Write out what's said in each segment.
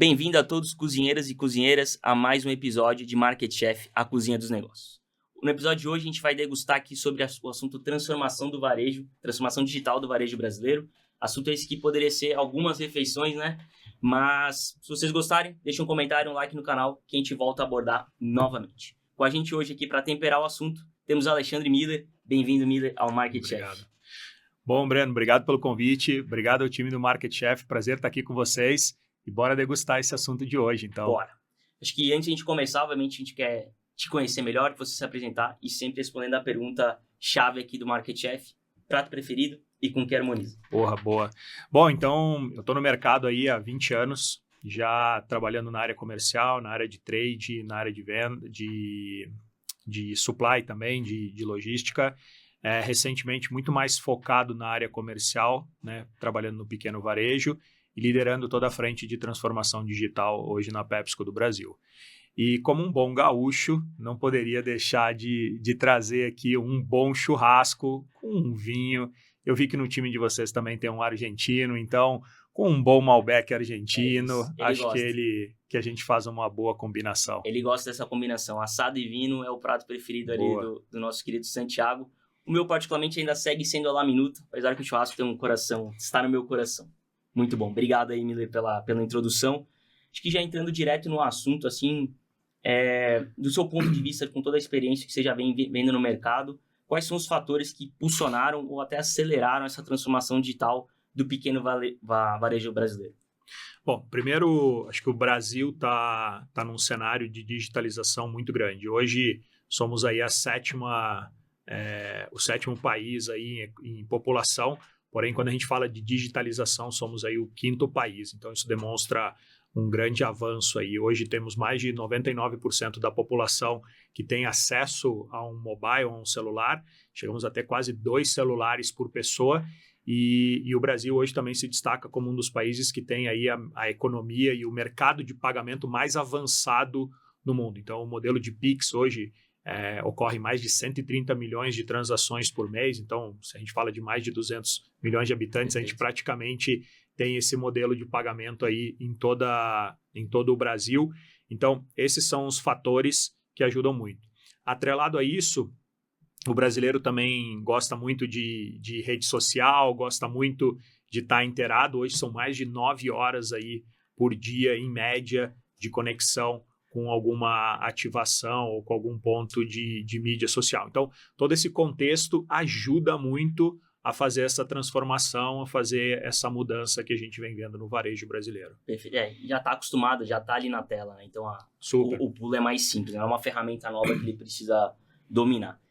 Bem-vindo a todos, cozinheiras e cozinheiras, a mais um episódio de Market Chef, a cozinha dos negócios. No episódio de hoje, a gente vai degustar aqui sobre o assunto transformação do varejo, transformação digital do varejo brasileiro. Assunto esse que poderia ser algumas refeições, né? Mas, se vocês gostarem, deixem um comentário, um like no canal, que a gente volta a abordar novamente. Com a gente hoje aqui para temperar o assunto, temos Alexandre Miller. Bem-vindo, Miller, ao Market Chef. Bom, Breno, obrigado pelo convite, obrigado ao time do Market Chef, prazer estar aqui com vocês e bora degustar esse assunto de hoje, então. Bora. Acho que antes de a gente começar, obviamente, a gente quer te conhecer melhor, você se apresentar e sempre respondendo a pergunta-chave aqui do Market Chef, prato preferido e com que harmoniza. Boa. Bom, então, eu estou no mercado aí há 20 anos, já trabalhando na área comercial, na área de trade, na área de venda, de supply também, de logística. Recentemente muito mais focado na área comercial, né, trabalhando no pequeno varejo e liderando toda a frente de transformação digital hoje na PepsiCo do Brasil. E como um bom gaúcho, não poderia deixar de trazer aqui um bom churrasco com um vinho. Eu vi que no time de vocês também tem um argentino, então com um bom Malbec argentino, acho que a gente faz uma boa combinação. Ele gosta dessa combinação, assado e vinho é o prato preferido ali do nosso querido Santiago. O meu, particularmente, ainda segue sendo a La Minuta, apesar que o churrasco tem um coração, está no meu coração. Muito bom. Obrigado aí, Miller, pela introdução. Acho que já entrando direto no assunto, assim, do seu ponto de vista, com toda a experiência que você já vem vendo no mercado, quais são os fatores que impulsionaram ou até aceleraram essa transformação digital do pequeno varejo brasileiro? Bom, primeiro, acho que o Brasil tá num cenário de digitalização muito grande. Hoje, somos aí o sétimo país aí em população, porém, quando a gente fala de digitalização, somos aí o quinto país. Então, isso demonstra um grande avanço aí. Hoje temos mais de 99% da população que tem acesso a um mobile, a um celular. Chegamos até quase 2 celulares por pessoa. E o Brasil hoje também se destaca como um dos países que tem aí a economia e o mercado de pagamento mais avançado no mundo. Então, o modelo de Pix hoje ocorre mais de 130 milhões de transações por mês. Então, se a gente fala de mais de 200 milhões de habitantes, a gente praticamente tem esse modelo de pagamento aí em todo o Brasil. Então, esses são os fatores que ajudam muito. Atrelado a isso, o brasileiro também gosta muito de rede social, gosta muito de estar inteirado. Hoje são mais de 9 horas aí por dia, em média, de conexão com alguma ativação ou com algum ponto de mídia social. Então, todo esse contexto ajuda muito a fazer essa transformação, a fazer essa mudança que a gente vem vendo no varejo brasileiro. Perfeito. Já está acostumado, já está ali na tela, né? Então, o pulo é mais simples, né? É uma ferramenta nova que ele precisa dominar.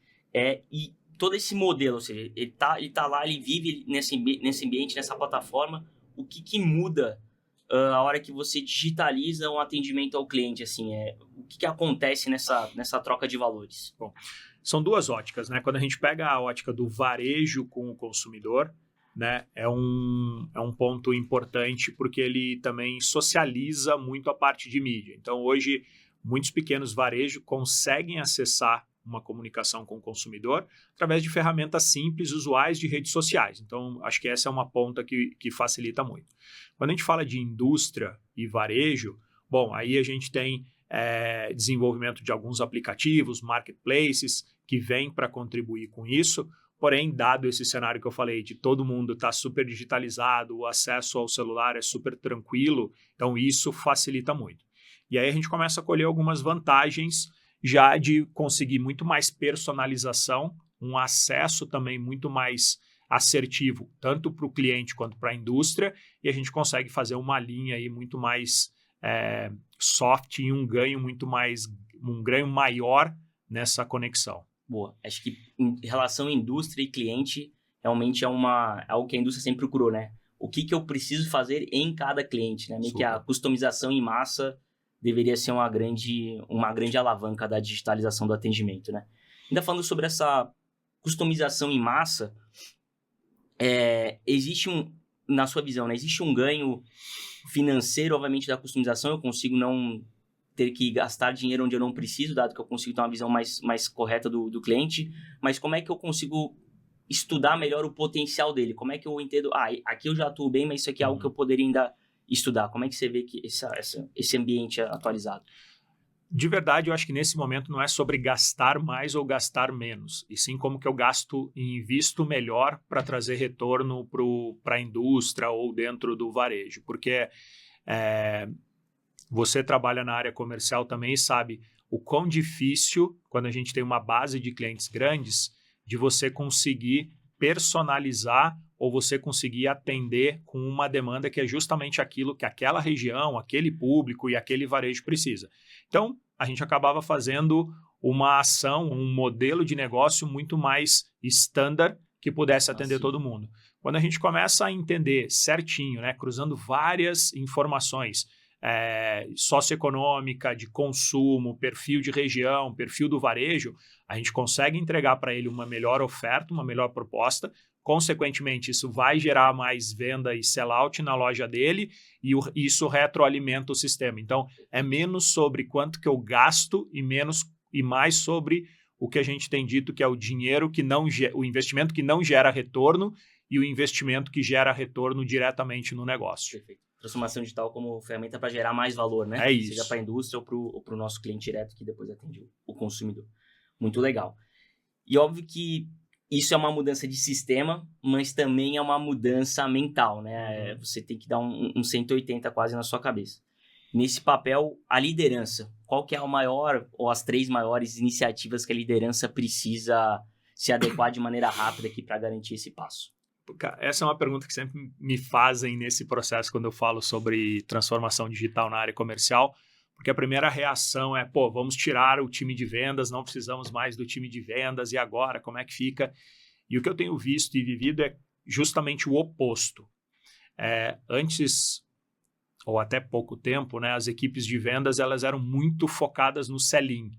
E todo esse modelo, ou seja, ele tá lá, ele vive nesse ambiente, nessa plataforma. O que muda a hora que você digitaliza um atendimento ao cliente, assim, o que acontece nessa troca de valores? Bom, são duas óticas, né? Quando a gente pega a ótica do varejo com o consumidor, né, é um ponto importante porque ele também socializa muito a parte de mídia. Então, hoje, muitos pequenos varejos conseguem acessar uma comunicação com o consumidor através de ferramentas simples, usuais de redes sociais. Então, acho que essa é uma ponta que facilita muito. Quando a gente fala de indústria e varejo, bom, aí a gente tem desenvolvimento de alguns aplicativos, marketplaces, que vêm para contribuir com isso, porém, dado esse cenário que eu falei, de todo mundo estar super digitalizado, o acesso ao celular é super tranquilo, então isso facilita muito. E aí a gente começa a colher algumas vantagens já de conseguir muito mais personalização, um acesso também muito mais assertivo, tanto para o cliente quanto para a indústria, e a gente consegue fazer uma linha aí muito mais soft e um ganho maior nessa conexão. Boa. Acho que em relação à indústria e cliente, realmente é algo que a indústria sempre procurou, né? O que eu preciso fazer em cada cliente, né? Meio que a customização em massa deveria ser uma grande alavanca da digitalização do atendimento, né? Ainda falando sobre essa customização em massa, existe na sua visão, né? Existe um ganho financeiro, obviamente, da customização. Eu consigo não ter que gastar dinheiro onde eu não preciso, dado que eu consigo ter uma visão mais correta do cliente. Mas como é que eu consigo estudar melhor o potencial dele? Como é que eu entendo? Aqui eu já atuo bem, mas isso aqui é algo que eu poderia ainda estudar? Como é que você vê que esse ambiente é atualizado? De verdade, eu acho que nesse momento não é sobre gastar mais ou gastar menos, e sim como que eu gasto e invisto melhor para trazer retorno para a indústria ou dentro do varejo. Porque você trabalha na área comercial também e sabe o quão difícil, quando a gente tem uma base de clientes grandes, de você conseguir personalizar ou você conseguir atender com uma demanda que é justamente aquilo que aquela região, aquele público e aquele varejo precisa. Então, a gente acabava fazendo uma ação, um modelo de negócio muito mais standard que pudesse atender todo mundo. Quando a gente começa a entender certinho, né, cruzando várias informações, socioeconômica, de consumo, perfil de região, perfil do varejo, a gente consegue entregar para ele uma melhor oferta, uma melhor proposta. Consequentemente, isso vai gerar mais venda e sell-out na loja dele e isso retroalimenta o sistema. Então, é menos sobre quanto que eu gasto e mais sobre o que a gente tem dito que é o dinheiro o investimento que não gera retorno e o investimento que gera retorno diretamente no negócio. Perfeito. Transformação digital como ferramenta para gerar mais valor, né? É isso. Seja para a indústria ou para o nosso cliente direto que depois atende o consumidor. Muito legal. E óbvio que isso é uma mudança de sistema, mas também é uma mudança mental, né? Você tem que dar um 180 quase na sua cabeça. Nesse papel, a liderança, qual que é a maior ou as 3 maiores iniciativas que a liderança precisa se adequar de maneira rápida aqui para garantir esse passo? Essa é uma pergunta que sempre me fazem nesse processo quando eu falo sobre transformação digital na área comercial, porque a primeira reação é, vamos tirar o time de vendas, não precisamos mais do time de vendas, e agora, como é que fica? E o que eu tenho visto e vivido é justamente o oposto. Antes, ou até pouco tempo, né, as equipes de vendas elas eram muito focadas no sell-in.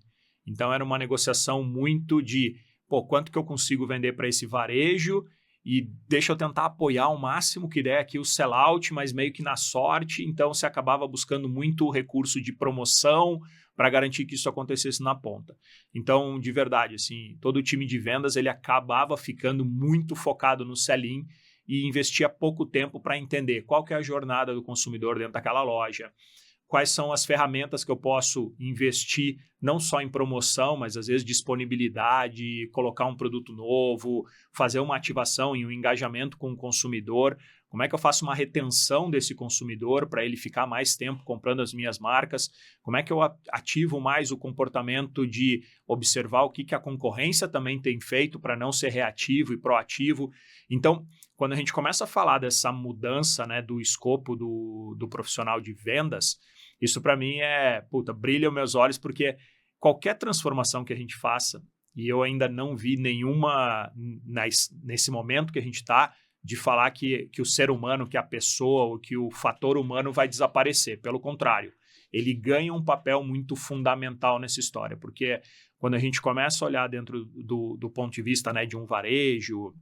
Então, era uma negociação muito de, quanto que eu consigo vender para esse varejo e deixa eu tentar apoiar o máximo que der aqui o sell-out, mas meio que na sorte. Então, você acabava buscando muito recurso de promoção para garantir que isso acontecesse na ponta. Então, de verdade, assim, todo o time de vendas ele acabava ficando muito focado no sell-in e investia pouco tempo para entender qual que é a jornada do consumidor dentro daquela loja, quais são as ferramentas que eu posso investir, não só em promoção, mas às vezes disponibilidade, colocar um produto novo, fazer uma ativação e um engajamento com o consumidor. Como é que eu faço uma retenção desse consumidor para ele ficar mais tempo comprando as minhas marcas? Como é que eu ativo mais o comportamento de observar o que a concorrência também tem feito para não ser reativo e proativo? Então, quando a gente começa a falar dessa mudança, né, do escopo do profissional de vendas, isso para mim brilha os meus olhos, porque qualquer transformação que a gente faça, e eu ainda não vi nenhuma nesse momento que a gente está, de falar que o ser humano, que a pessoa, ou que o fator humano vai desaparecer. Pelo contrário, ele ganha um papel muito fundamental nessa história, porque quando a gente começa a olhar dentro do ponto de vista, né, de um varejo,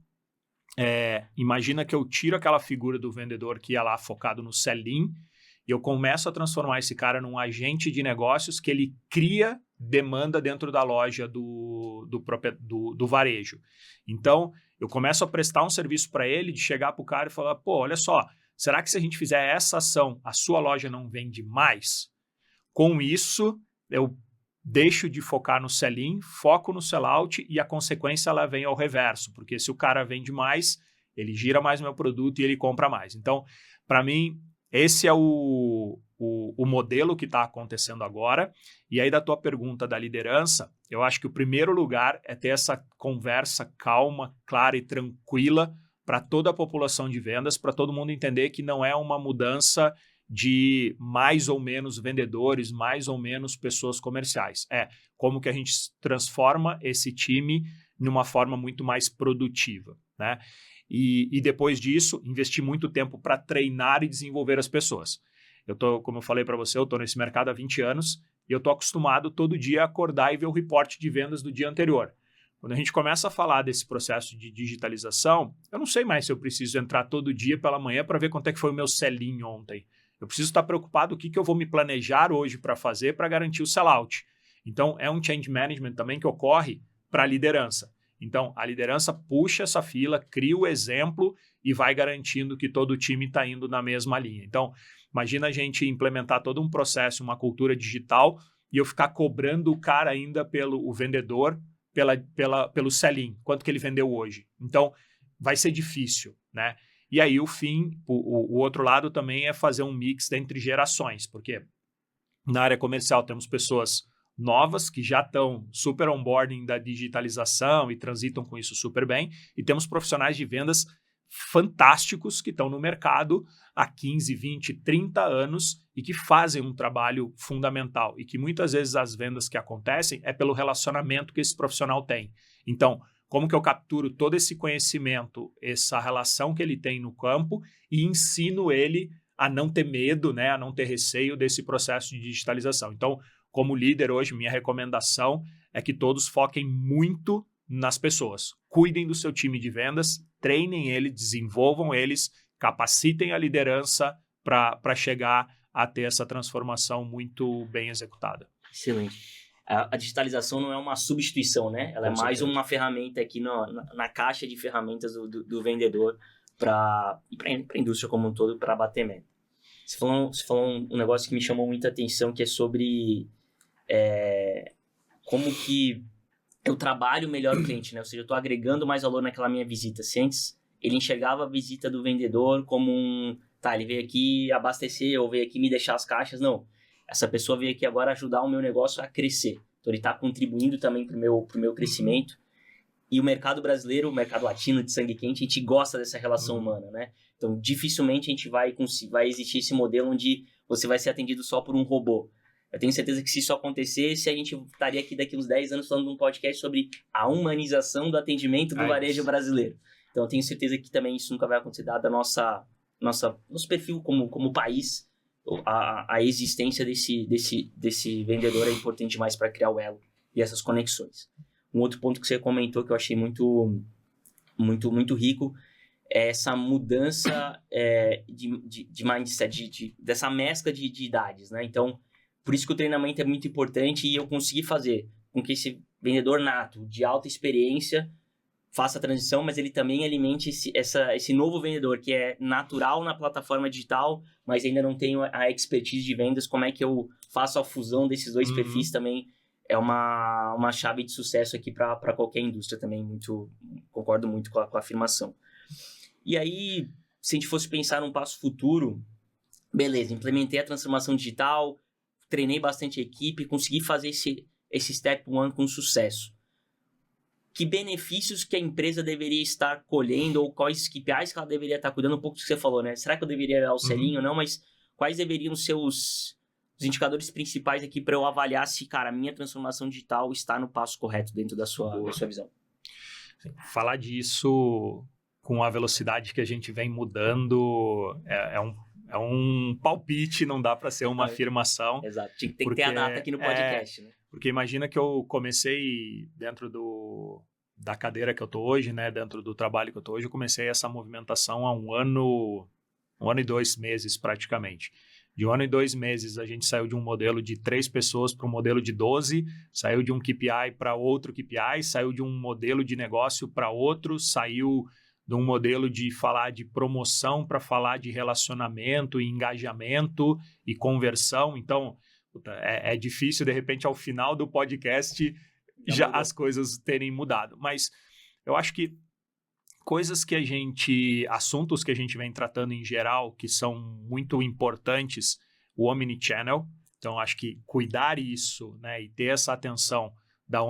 imagina que eu tiro aquela figura do vendedor que ia lá focado no sell-in e eu começo a transformar esse cara num agente de negócios que ele cria demanda dentro da loja do varejo. Então, eu começo a prestar um serviço para ele, de chegar para o cara e falar, olha só, será que se a gente fizer essa ação, a sua loja não vende mais? Com isso, eu deixo de focar no sell-in, foco no sell-out e a consequência ela vem ao reverso, porque se o cara vende mais, ele gira mais meu produto e ele compra mais. Então, para mim, esse é o modelo que está acontecendo agora. E aí, da tua pergunta da liderança, eu acho que o primeiro lugar é ter essa conversa calma, clara e tranquila para toda a população de vendas, para todo mundo entender que não é uma mudança de mais ou menos vendedores, mais ou menos pessoas comerciais. É como que a gente transforma esse time numa forma muito mais produtiva, né? E depois disso, investir muito tempo para treinar e desenvolver as pessoas. Como eu falei para você, eu estou nesse mercado há 20 anos e eu estou acostumado todo dia a acordar e ver o reporte de vendas do dia anterior. Quando a gente começa a falar desse processo de digitalização, eu não sei mais se eu preciso entrar todo dia pela manhã para ver quanto é que foi o meu sell-in ontem. Eu preciso estar preocupado o que eu vou me planejar hoje para fazer para garantir o sell-out. Então, é um change management também que ocorre para a liderança. Então, a liderança puxa essa fila, cria o exemplo e vai garantindo que todo o time está indo na mesma linha. Então, Imagina a gente implementar todo um processo, uma cultura digital, e eu ficar cobrando o cara ainda o vendedor, pelo sell-in, quanto que ele vendeu hoje. Então, vai ser difícil, né? E aí, o outro lado também é fazer um mix entre gerações, porque na área comercial temos pessoas novas que já estão super onboarding da digitalização e transitam com isso super bem, e temos profissionais de vendas fantásticos que estão no mercado há 15, 20, 30 anos e que fazem um trabalho fundamental e que muitas vezes as vendas que acontecem é pelo relacionamento que esse profissional tem. Então, como que eu capturo todo esse conhecimento, essa relação que ele tem no campo e ensino ele a não ter medo, né, a não ter receio desse processo de digitalização. Então, como líder hoje, minha recomendação é que todos foquem muito nas pessoas. Cuidem do seu time de vendas, treinem ele, desenvolvam eles, capacitem a liderança para chegar a ter essa transformação muito bem executada. Excelente. A digitalização não é uma substituição, né? Ela é mais uma ferramenta aqui na caixa de ferramentas do vendedor para a indústria como um todo, para bater meta. Você falou um negócio que me chamou muita atenção, que é sobre como que eu trabalho melhor o cliente, né? Ou seja, eu estou agregando mais valor naquela minha visita. Se antes ele enxergava a visita do vendedor como ele veio aqui abastecer ou veio aqui me deixar as caixas. Não, essa pessoa veio aqui agora ajudar o meu negócio a crescer. Então ele está contribuindo também para o meu crescimento. E o mercado brasileiro, o mercado latino de sangue quente, a gente gosta dessa relação humana, né? Então dificilmente a gente vai existir esse modelo onde você vai ser atendido só por um robô. Eu tenho certeza que se isso acontecesse, a gente estaria aqui daqui uns 10 anos falando de um podcast sobre a humanização do atendimento do varejo brasileiro. Então eu tenho certeza que também isso nunca vai acontecer, dado nosso perfil como país. A existência desse vendedor é importante demais para criar o elo e essas conexões. Um outro ponto que você comentou que eu achei muito, muito, muito rico é essa mudança de mindset, dessa mescla de idades, né? Então, por isso que o treinamento é muito importante e eu consegui fazer com que esse vendedor nato, de alta experiência, faça a transição, mas ele também alimente esse novo vendedor que é natural na plataforma digital, mas ainda não tem a expertise de vendas. Como é que eu faço a fusão desses dois perfis também é uma chave de sucesso aqui para qualquer indústria também. Concordo muito com a afirmação. E aí, se a gente fosse pensar num passo futuro, beleza, implementei a transformação digital, treinei bastante a equipe, consegui fazer esse step one com sucesso. Que benefícios que a empresa deveria estar colhendo ou quais KPIs que ela deveria estar cuidando? Um pouco do que você falou, né? Será que eu deveria dar o selinho ou não? Mas quais deveriam ser os indicadores principais aqui para eu avaliar se, cara, a minha transformação digital está no passo correto dentro da sua visão? Falar disso com a velocidade que a gente vem mudando é um palpite, não dá para ser uma afirmação. Exato, tem que ter a data aqui no podcast, né? Porque imagina que eu comecei dentro da cadeira que eu estou hoje, né? Dentro do trabalho que eu estou hoje, eu comecei essa movimentação há um ano e 2 meses praticamente. De 1 ano e 2 meses, a gente saiu de um modelo de 3 pessoas para um modelo de 12, saiu de um KPI para outro KPI, saiu de um modelo de negócio para outro, saiu de um modelo de falar de promoção para falar de relacionamento e engajamento e conversão. Então, é difícil, de repente, ao final do podcast, já as coisas terem mudado. Mas eu acho que assuntos que a gente vem tratando em geral, que são muito importantes, o omnichannel. Então, acho que cuidar isso, né, e ter essa atenção da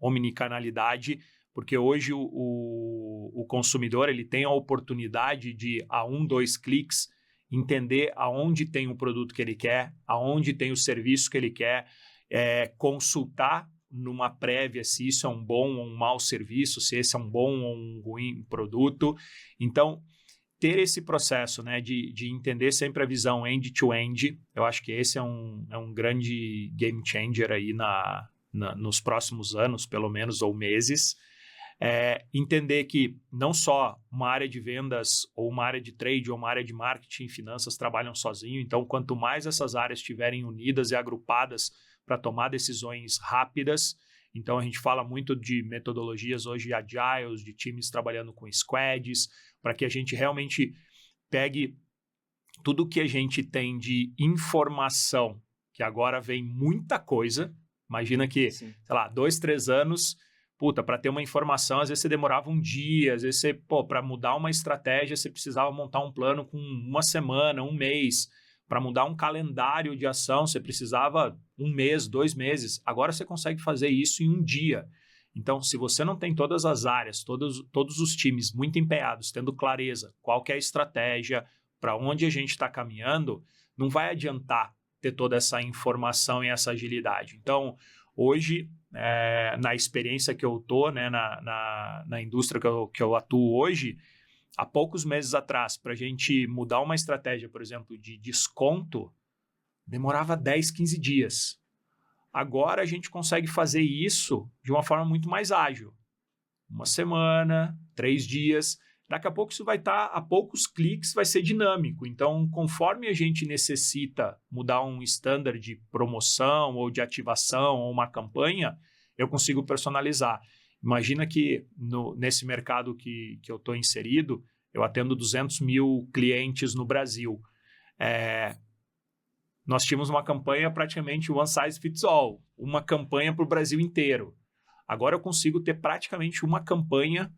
omnicanalidade, porque hoje o consumidor ele tem a oportunidade de, a 2 cliques, entender aonde tem o produto que ele quer, aonde tem o serviço que ele quer, consultar numa prévia se isso é um bom ou um mau serviço, se esse é um bom ou um ruim produto. Então, ter esse processo, né, de entender sempre a visão end-to-end, eu acho que esse é um grande game changer aí nos próximos anos, pelo menos, ou meses. Entender que não só uma área de vendas ou uma área de trade ou uma área de marketing e finanças trabalham sozinho, então quanto mais essas áreas estiverem unidas e agrupadas para tomar decisões rápidas, então a gente fala muito de metodologias hoje agiles, de times trabalhando com squads, para que a gente realmente pegue tudo que a gente tem de informação, que agora vem muita coisa, imagina que, Sim. sei lá, 2, 3 anos, para ter uma informação, às vezes você demorava um dia, às vezes para mudar uma estratégia, você precisava montar um plano com uma semana, um mês. Para mudar um calendário de ação, você precisava 1 mês, 2 meses. Agora você consegue fazer isso em um dia. Então, se você não tem todas as áreas, todos os times muito empenhados, tendo clareza qual que é a estratégia, para onde a gente está caminhando, não vai adiantar ter toda essa informação e essa agilidade. Então, hoje, na experiência que eu estou, né, na indústria que eu atuo hoje, há poucos meses atrás, para a gente mudar uma estratégia, por exemplo, de desconto, demorava 10, 15 dias. Agora a gente consegue fazer isso de uma forma muito mais ágil. 1 semana, 3 dias. Daqui a pouco isso vai estar a poucos cliques, vai ser dinâmico. Então, conforme a gente necessita mudar um standard de promoção ou de ativação ou uma campanha, eu consigo personalizar. Imagina que nesse mercado que eu estou inserido, eu atendo 200 mil clientes no Brasil. Nós tínhamos uma campanha praticamente one size fits all, uma campanha para o Brasil inteiro. Agora eu consigo ter praticamente uma campanha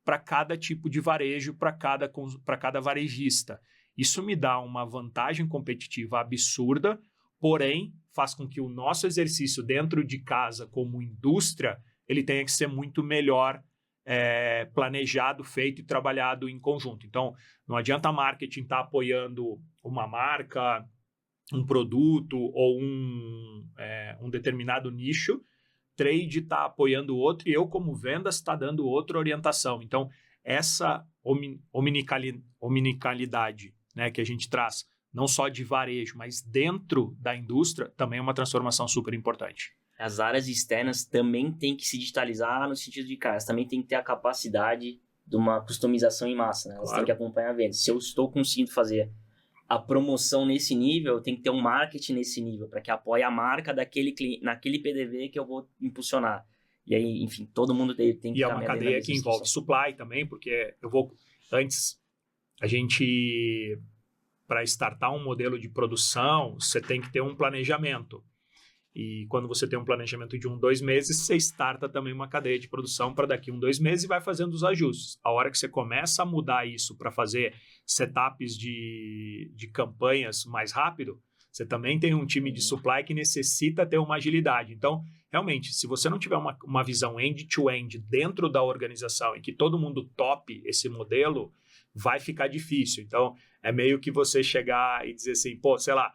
para cada tipo de varejo, para cada varejista. Isso me dá uma vantagem competitiva absurda, porém faz com que o nosso exercício dentro de casa como indústria ele tenha que ser muito melhor planejado, feito e trabalhado em conjunto. Então, não adianta a marketing estar apoiando uma marca, um produto ou um determinado nicho, trade está apoiando outro e eu, como vendas, está dando outra orientação. Então, essa omnicalidade, né, que a gente traz, não só de varejo, mas dentro da indústria, também é uma transformação super importante. As áreas externas também têm que se digitalizar no sentido de, cara, elas também têm que ter a capacidade de uma customização em massa, né? Elas têm que acompanhar a venda. Se eu estou conseguindo fazer a promoção nesse nível, eu tenho que ter um marketing nesse nível, para que apoie a marca naquele PDV que eu vou impulsionar. E aí, enfim, todo mundo tem que... E é uma cadeia que envolve supply também, porque antes, a gente, para startar um modelo de produção, você tem que ter um planejamento. E quando você tem um planejamento de 1, 2 meses, você starta também uma cadeia de produção para daqui 1, 2 meses e vai fazendo os ajustes. A hora que você começa a mudar isso para fazer setups de campanhas mais rápido, você também tem um time de supply que necessita ter uma agilidade. Então, realmente, se você não tiver uma visão end-to-end dentro da organização e que todo mundo tope esse modelo, vai ficar difícil. Então, é meio que você chegar e dizer assim, sei lá,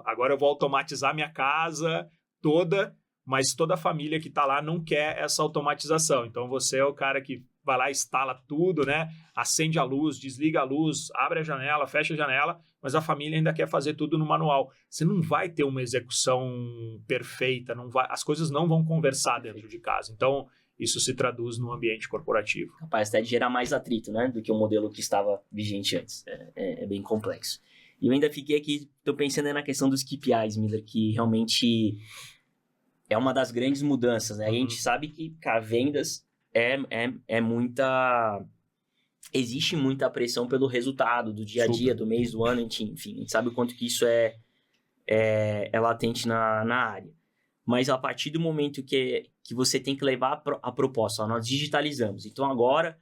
agora eu vou automatizar minha casa toda, mas toda a família que está lá não quer essa automatização. Então, você é o cara que vai lá, instala tudo, né? Acende a luz, desliga a luz, abre a janela, fecha a janela, mas a família ainda quer fazer tudo no manual. Você não vai ter uma execução perfeita, as coisas não vão conversar dentro de casa. Então, isso se traduz no ambiente corporativo. Capaz até de gerar mais atrito, né? Do que o modelo que estava vigente antes. É bem complexo. E eu ainda fiquei aqui, estou pensando na questão dos KPIs, Miller, que realmente é uma das grandes mudanças, né? A gente sabe que, cara, vendas é muita... Existe muita pressão pelo resultado do dia a dia, do mês, do ano, enfim. A gente sabe o quanto que isso é latente na área. Mas a partir do momento que você tem que levar a proposta, nós digitalizamos. Então, agora,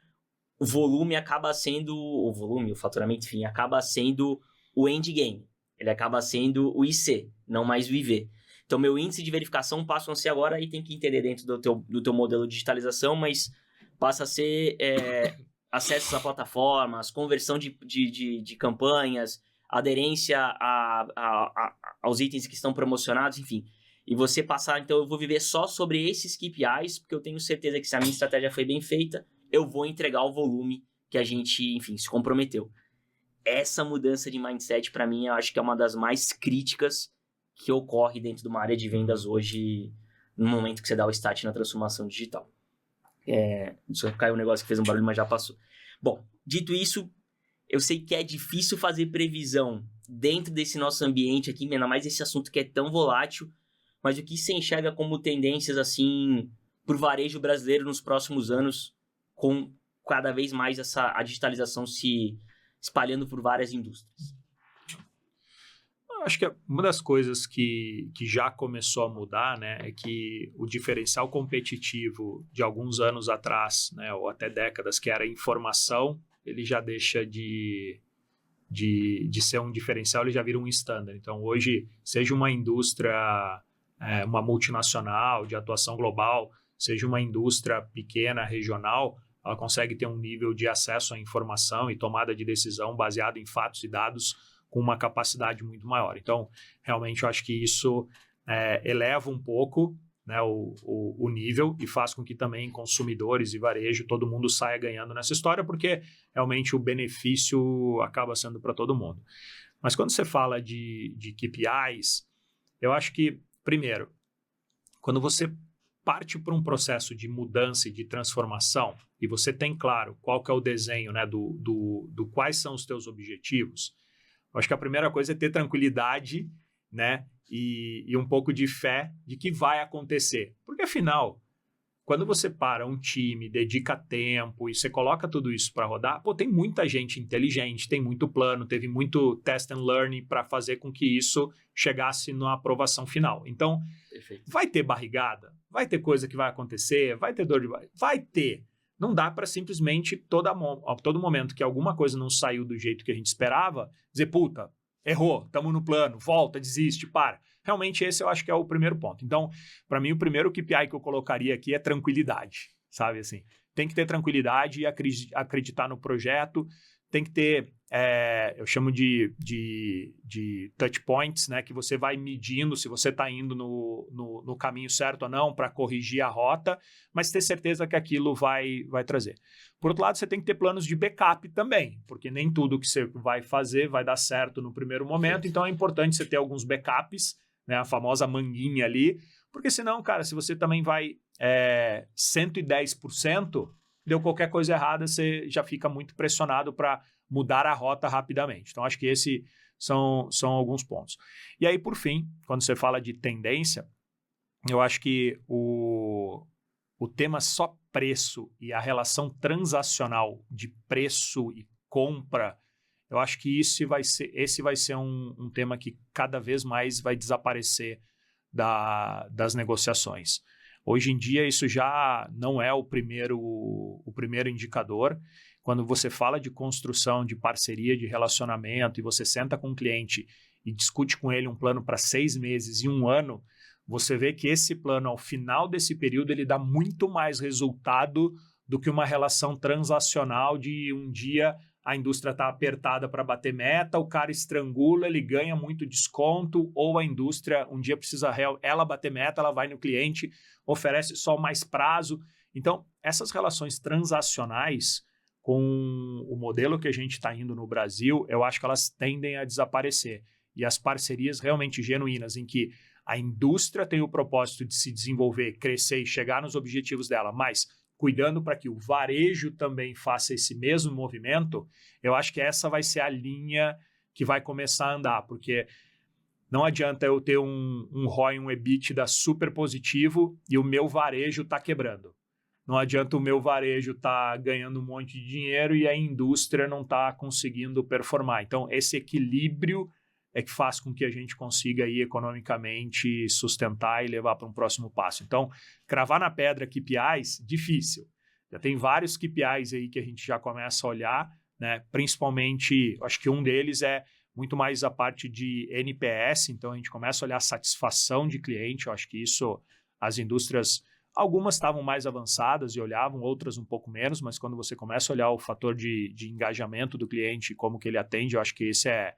o volume acaba sendo... o faturamento, enfim, acaba sendo... o endgame, ele acaba sendo o IC, não mais o IV. Então, meu índice de verificação passa a ser agora, aí tem que entender dentro do teu modelo de digitalização, mas passa a ser acessos a plataformas, conversão de campanhas, aderência aos itens que estão promocionados, enfim. E você passar, então, eu vou viver só sobre esses KPIs, porque eu tenho certeza que se a minha estratégia foi bem feita, eu vou entregar o volume que a gente, enfim, se comprometeu. Essa mudança de mindset, para mim, eu acho que é uma das mais críticas que ocorre dentro de uma área de vendas hoje, no momento que você dá o start na transformação digital. Só caiu um negócio que fez um barulho, mas já passou. Bom, dito isso, eu sei que é difícil fazer previsão dentro desse nosso ambiente aqui, ainda mais esse assunto que é tão volátil, mas o que você enxerga como tendências, assim, para o varejo brasileiro nos próximos anos, com cada vez mais a digitalização se espalhando por várias indústrias? Eu acho que uma das coisas que já começou a mudar, né, é que o diferencial competitivo de alguns anos atrás, né, ou até décadas, que era a informação, ele já deixa de ser um diferencial, ele já vira um standard. Então, hoje, seja uma indústria, uma multinacional de atuação global, seja uma indústria pequena, regional, ela consegue ter um nível de acesso à informação e tomada de decisão baseado em fatos e dados com uma capacidade muito maior. Então, realmente, eu acho que isso eleva um pouco, né, o nível e faz com que também consumidores e varejo, todo mundo saia ganhando nessa história, porque realmente o benefício acaba sendo para todo mundo. Mas quando você fala de KPIs, eu acho que, primeiro, quando você parte para um processo de mudança e de transformação e você tem claro qual que é o desenho, né, do quais são os teus objetivos, eu acho que a primeira coisa é ter tranquilidade, né, e um pouco de fé de que vai acontecer. Porque, afinal, quando você para um time, dedica tempo e você coloca tudo isso para rodar, tem muita gente inteligente, tem muito plano, teve muito test and learning para fazer com que isso chegasse na aprovação final. Então, perfeito. Vai ter barrigada, vai ter coisa que vai acontecer, vai ter dor de barriga, vai ter. Não dá para simplesmente, a todo momento que alguma coisa não saiu do jeito que a gente esperava, dizer, puta, errou, estamos no plano, volta, desiste, para. Realmente esse eu acho que é o primeiro ponto. Então, para mim, o primeiro KPI que eu colocaria aqui é tranquilidade, sabe assim? Tem que ter tranquilidade e acreditar no projeto, tem que ter, eu chamo de touch points, né? Que você vai medindo se você está indo no caminho certo ou não para corrigir a rota, mas ter certeza que aquilo vai trazer. Por outro lado, você tem que ter planos de backup também, porque nem tudo que você vai fazer vai dar certo no primeiro momento, sim. Então é importante você ter alguns backups, né? A famosa manguinha ali, porque senão, cara, se você também vai 110%, deu qualquer coisa errada, você já fica muito pressionado para mudar a rota rapidamente. Então, acho que esses são alguns pontos. E aí, por fim, quando você fala de tendência, eu acho que o tema só preço e a relação transacional de preço e compra, eu acho que esse vai ser um tema que cada vez mais vai desaparecer das negociações. Hoje em dia, isso já não é o primeiro indicador. Quando você fala de construção, de parceria, de relacionamento, e você senta com o cliente e discute com ele um plano para 6 meses e 1 ano, você vê que esse plano, ao final desse período, ele dá muito mais resultado do que uma relação transacional de um dia a indústria está apertada para bater meta, o cara estrangula, ele ganha muito desconto, ou a indústria um dia precisa ela bater meta, ela vai no cliente, oferece só mais prazo. Então, essas relações transacionais com o modelo que a gente está indo no Brasil, eu acho que elas tendem a desaparecer. E as parcerias realmente genuínas, em que a indústria tem o propósito de se desenvolver, crescer e chegar nos objetivos dela, mas cuidando para que o varejo também faça esse mesmo movimento, eu acho que essa vai ser a linha que vai começar a andar, porque não adianta eu ter um ROI, um EBITDA super positivo e o meu varejo está quebrando. Não adianta o meu varejo estar ganhando um monte de dinheiro e a indústria não está conseguindo performar. Então, esse equilíbrio é que faz com que a gente consiga aí economicamente sustentar e levar para um próximo passo. Então, cravar na pedra KPIs, difícil. Já tem vários KPIs aí que a gente já começa a olhar, né? Principalmente, acho que um deles é muito mais a parte de NPS, então a gente começa a olhar a satisfação de cliente. Eu acho que isso, as indústrias, algumas estavam mais avançadas e olhavam, outras um pouco menos, mas quando você começa a olhar o fator de engajamento do cliente, como que ele atende, eu acho que esse é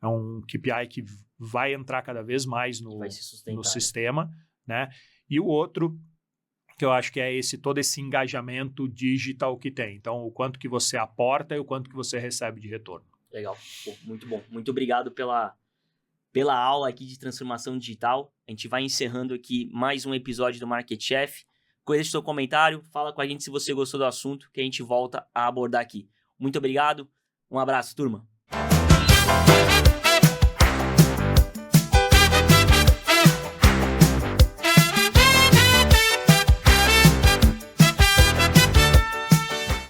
um KPI que vai entrar cada vez mais no sistema, né? E o outro, que eu acho que é todo esse engajamento digital que tem. Então, o quanto que você aporta e o quanto que você recebe de retorno. Legal. Pô, muito bom. Muito obrigado pela aula aqui de transformação digital. A gente vai encerrando aqui mais um episódio do Market Chef. Deixe seu comentário, fala com a gente se você gostou do assunto, que a gente volta a abordar aqui. Muito obrigado. Um abraço, turma.